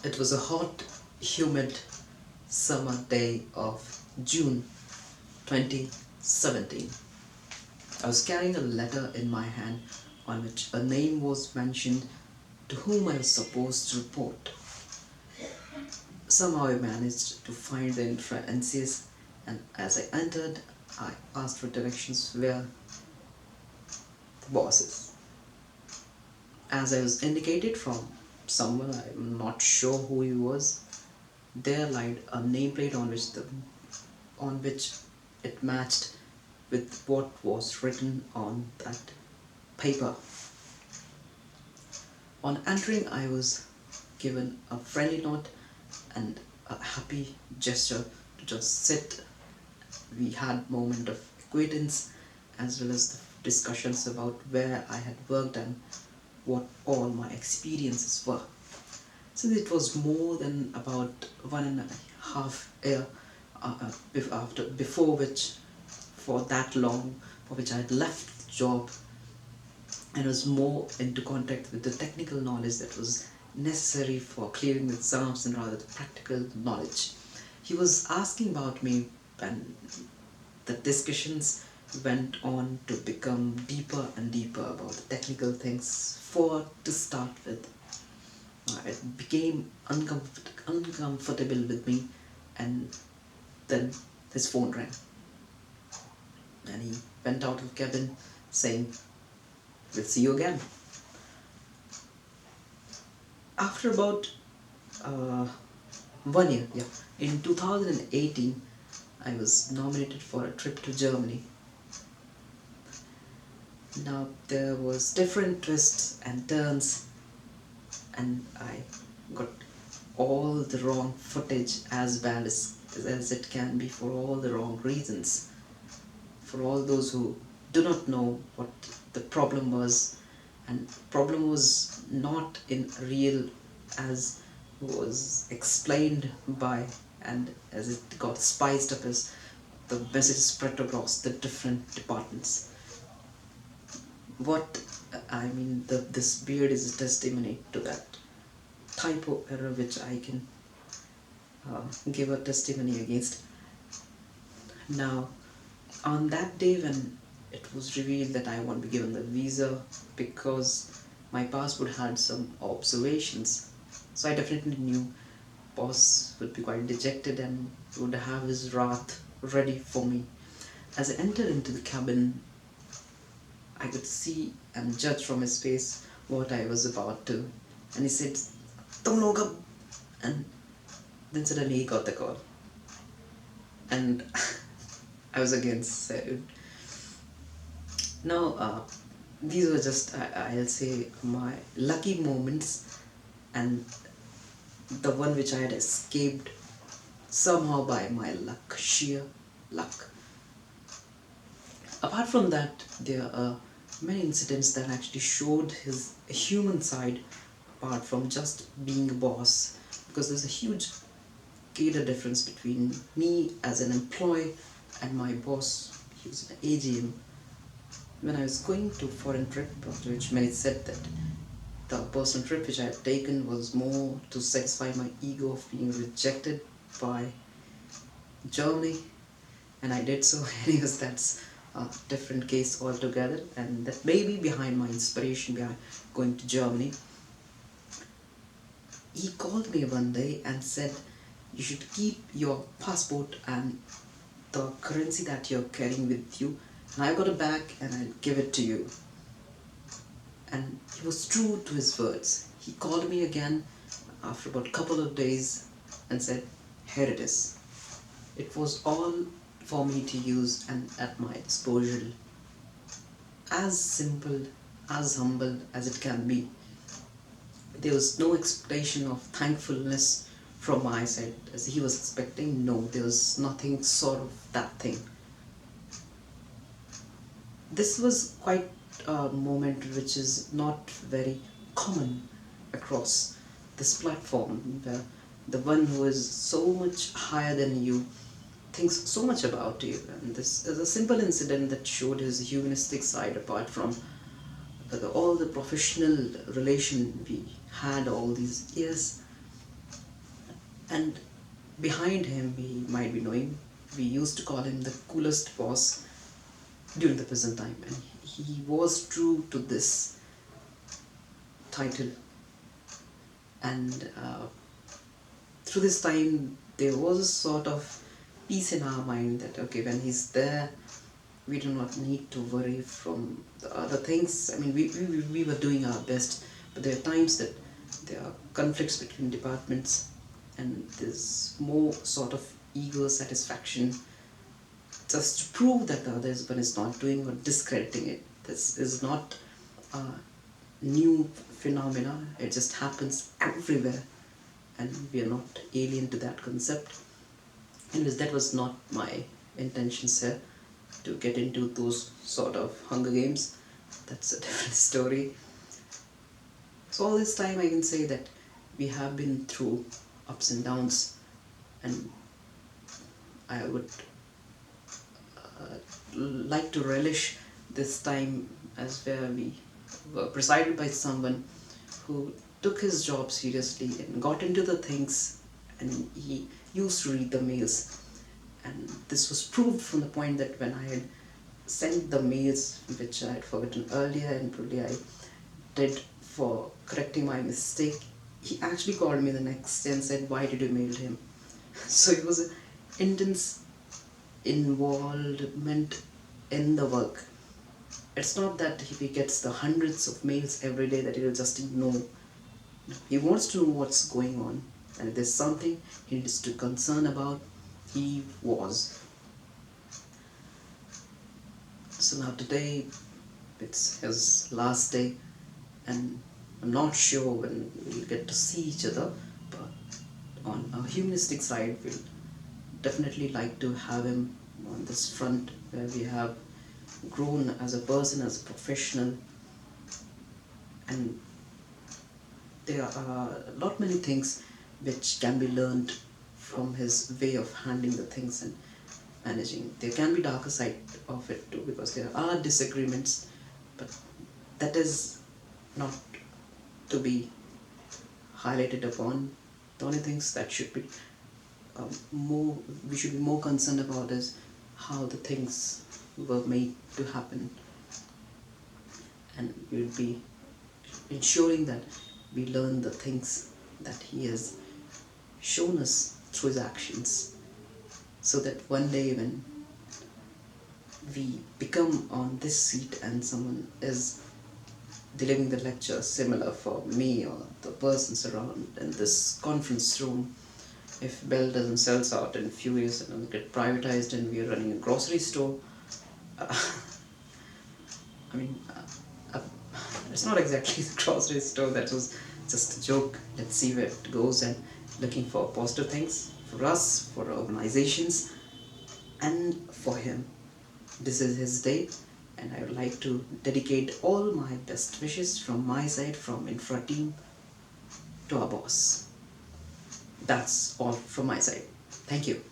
It was a hot, humid summer day of June 2017. I was carrying a letter in my hand on which a name was mentioned to whom I was supposed to report. Somehow I managed to find the references, and as I entered, I asked for directions where the boss is. As I was indicated from someone, I'm not sure who he was, there lied a nameplate on which it matched with what was written on that paper. On entering, I was given a friendly nod and a happy gesture to just sit. We had moment of acquaintance as well as the discussions about where I had worked and what all my experiences were. Since it was more than about 1.5 year before which, for that long, for which I had left the job and was more into contact with the technical knowledge that was necessary for clearing the exams and rather the practical knowledge. He was asking about me, and the discussions went on to become deeper and deeper about the technical things. For to start with, it became uncomfortable with me, and then his phone rang and he went out of the cabin saying, "We'll see you again." After about uh, 1 year, yeah, in 2018, I was nominated for a trip to Germany. Now there was different twists and turns, and I got all the wrong footage, as bad as it can be, for all the wrong reasons. For all those who do not know what the problem was, and the problem was not in real as was explained by, and as it got spiced up as the message spread across the different departments. What I mean, this beard is a testimony to that typo error which I can give a testimony against. Now, on that day when it was revealed that I won't be given the visa because my passport had some observations, so I definitely knew boss would be quite dejected and would have his wrath ready for me. As I entered into the cabin, I could see and judge from his face what I was about to, and he said, "Tum log ab," and then suddenly he got the call, and I was again sad. Now, these were just, I'll say, my lucky moments, and the one which I had escaped somehow by my luck, sheer luck. Apart from that, there are many incidents that actually showed his human side apart from just being a boss, because there's a huge greater difference between me as an employee and my boss. He was an AGM. When I was going to foreign trip, after which many said that the personal trip which I had taken was more to satisfy my ego of being rejected by Germany, and I did so. Anyways, that's a different case altogether, and that may be behind my inspiration behind going to Germany. He called me one day and said, "You should keep your passport and the currency that you're carrying with you, and I got a bag and I'll give it to you." And he was true to his words. He called me again after about a couple of days and said, "Here it is." It was all for me to use and at my disposal. As simple, as humble as it can be. There was no expectation of thankfulness from my side as he was expecting. No, there was nothing sort of that thing. This was quite a moment which is not very common across this platform, where the one who is so much higher than you thinks so much about you. And this is a simple incident that showed his humanistic side apart from all the professional relation we had all these years. And behind him, we might be knowing, we used to call him the coolest boss during the present time, and he was true to this title. And through this time, there was a sort of peace in our mind that okay, when he's there, we do not need to worry from the other things. I mean, we were doing our best, but there are times that there are conflicts between departments, and there's more sort of ego satisfaction just to prove that the other one is not doing or discrediting it. This is not a new phenomena, it just happens everywhere, and we are not alien to that concept. Anyways, that was not my intentions here, to get into those sort of Hunger Games. That's a different story. So all this time I can say that we have been through ups and downs, and I would like to relish this time as where we were presided by someone who took his job seriously and got into the things, and he used to read the mails. And this was proved from the point that when I had sent the mails which I had forgotten earlier and probably I did for correcting my mistake, he actually called me the next day and said, "Why did you mail him?" So it was an intense involvement in the work. It's not that if he gets the hundreds of mails every day that he will just ignore. No, he wants to know what's going on, and if there's something he needs to concern about, he was. So now today it's his last day, and I'm not sure when we'll get to see each other, but on a humanistic side, we'll definitely like to have him on this front where we have grown as a person, as a professional, and there are a lot many things which can be learned from his way of handling the things and managing. There can be darker side of it too, because there are disagreements, but that is not to be highlighted upon. The only things that should be more we should be more concerned about is how the things were made to happen, and we'll be ensuring that we learn the things that he has shown us through his actions, so that one day when we become on this seat and someone is delivering the lecture similar for me or the persons around in this conference room, if Bell doesn't sell out in a few years and doesn't get privatized and we are running a grocery store, uh, I mean, it's not exactly the grocery store, that was just a joke. Let's see where it goes, and looking for positive things for us, for our organizations, and for him. This is his day, and I would like to dedicate all my best wishes from my side, from Infra team to our boss. That's all from my side. Thank you.